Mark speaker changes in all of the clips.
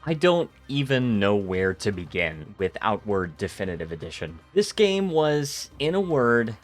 Speaker 1: I don't even know where to begin with Outward Definitive Edition. This game was, in a word,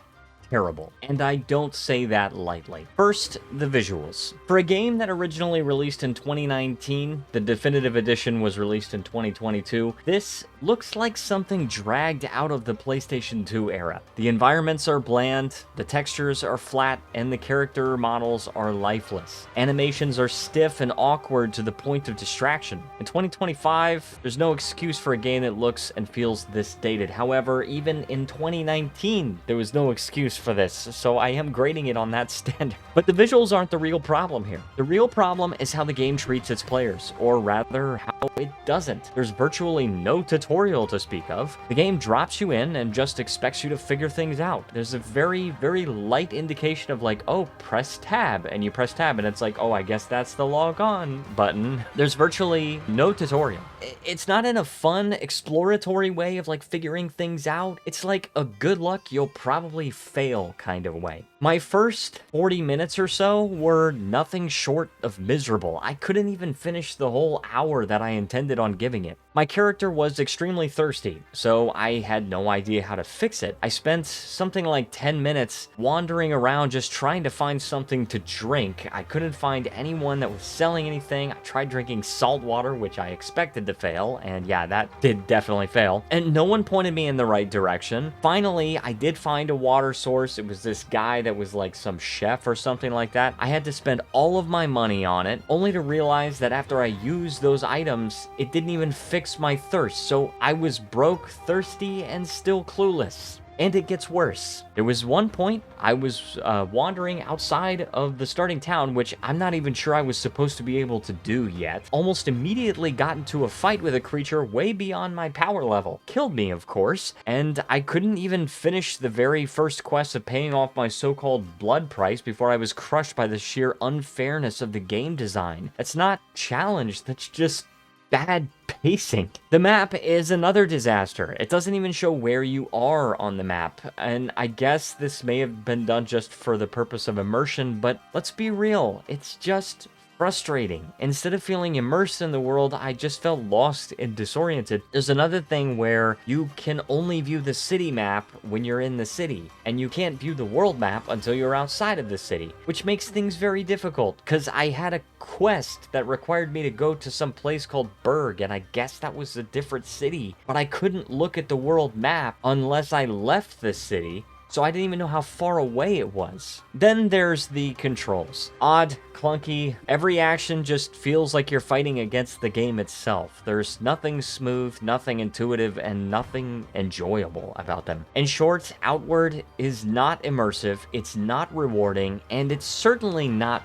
Speaker 1: terrible, and I don't say that lightly. First, the visuals. For a game that originally released in 2019, the Definitive Edition was released in 2022, this looks like something dragged out of the PlayStation 2 era. The environments are bland, the textures are flat, and the character models are lifeless. Animations are stiff and awkward to the point of distraction. In 2025, there's no excuse for a game that looks and feels this dated. However, even in 2019, there was no excuse for this, so I am grading it on that standard. But the visuals aren't the real problem here. The real problem is how the game treats its players, or rather, how it doesn't. There's virtually no tutorial to speak of. The game drops you in and just expects you to figure things out. There's a very, very light indication of like, oh, press tab, and you press tab, and it's like, oh, I guess that's the log on button. There's virtually no tutorial. It's not in a fun, exploratory way of like figuring things out. It's like a good luck, you'll probably fail kind of way. My first 40 minutes or so were nothing short of miserable. I couldn't even finish the whole hour that I intended on giving it. My character was extremely thirsty, so I had no idea how to fix it. I spent something like 10 minutes wandering around just trying to find something to drink. I couldn't find anyone that was selling anything. I tried drinking salt water, which I expected to fail, and yeah, that did definitely fail. And no one pointed me in the right direction. Finally, I did find a water source. It was this guy that was like some chef or something like that. I had to spend all of my money on it, only to realize that after I used those items, it didn't even fix my thirst, so I was broke, thirsty, and still clueless. And it gets worse. There was one point I was wandering outside of the starting town, which I'm not even sure I was supposed to be able to do yet. Almost immediately got into a fight with a creature way beyond my power level. Killed me, of course, and I couldn't even finish the very first quest of paying off my so-called blood price before I was crushed by the sheer unfairness of the game design. That's not challenge, that's just bad pacing. The map is another disaster. It doesn't even show where you are on the map, and I guess this may have been done just for the purpose of immersion, but let's be real, it's just frustrating. Instead of feeling immersed in the world, I just felt lost and disoriented. There's another thing where you can only view the city map when you're in the city, and you can't view the world map until you're outside of the city, which makes things very difficult, because I had a quest that required me to go to some place called Berg, and I guess that was a different city, but I couldn't look at the world map unless I left the city, so I didn't even know how far away it was. Then there's the controls. Odd, clunky, every action just feels like you're fighting against the game itself. There's nothing smooth, nothing intuitive, and nothing enjoyable about them. In short, Outward is not immersive, it's not rewarding, and it's certainly not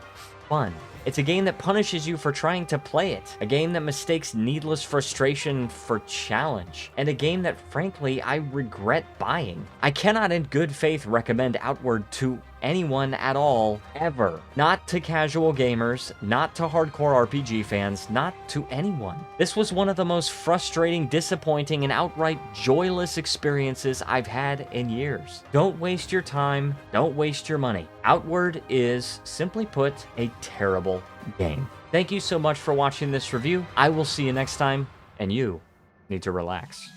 Speaker 1: fun. It's a game that punishes you for trying to play it, a game that mistakes needless frustration for challenge, and a game that, frankly, I regret buying. I cannot in good faith recommend Outward to anyone at all, ever. Not to casual gamers, not to hardcore RPG fans, not to anyone. This was one of the most frustrating, disappointing, and outright joyless experiences I've had in years. Don't waste your time, don't waste your money. Outward is, simply put, a terrible game. Thank you so much for watching this review. I will see you next time, and you need to relax.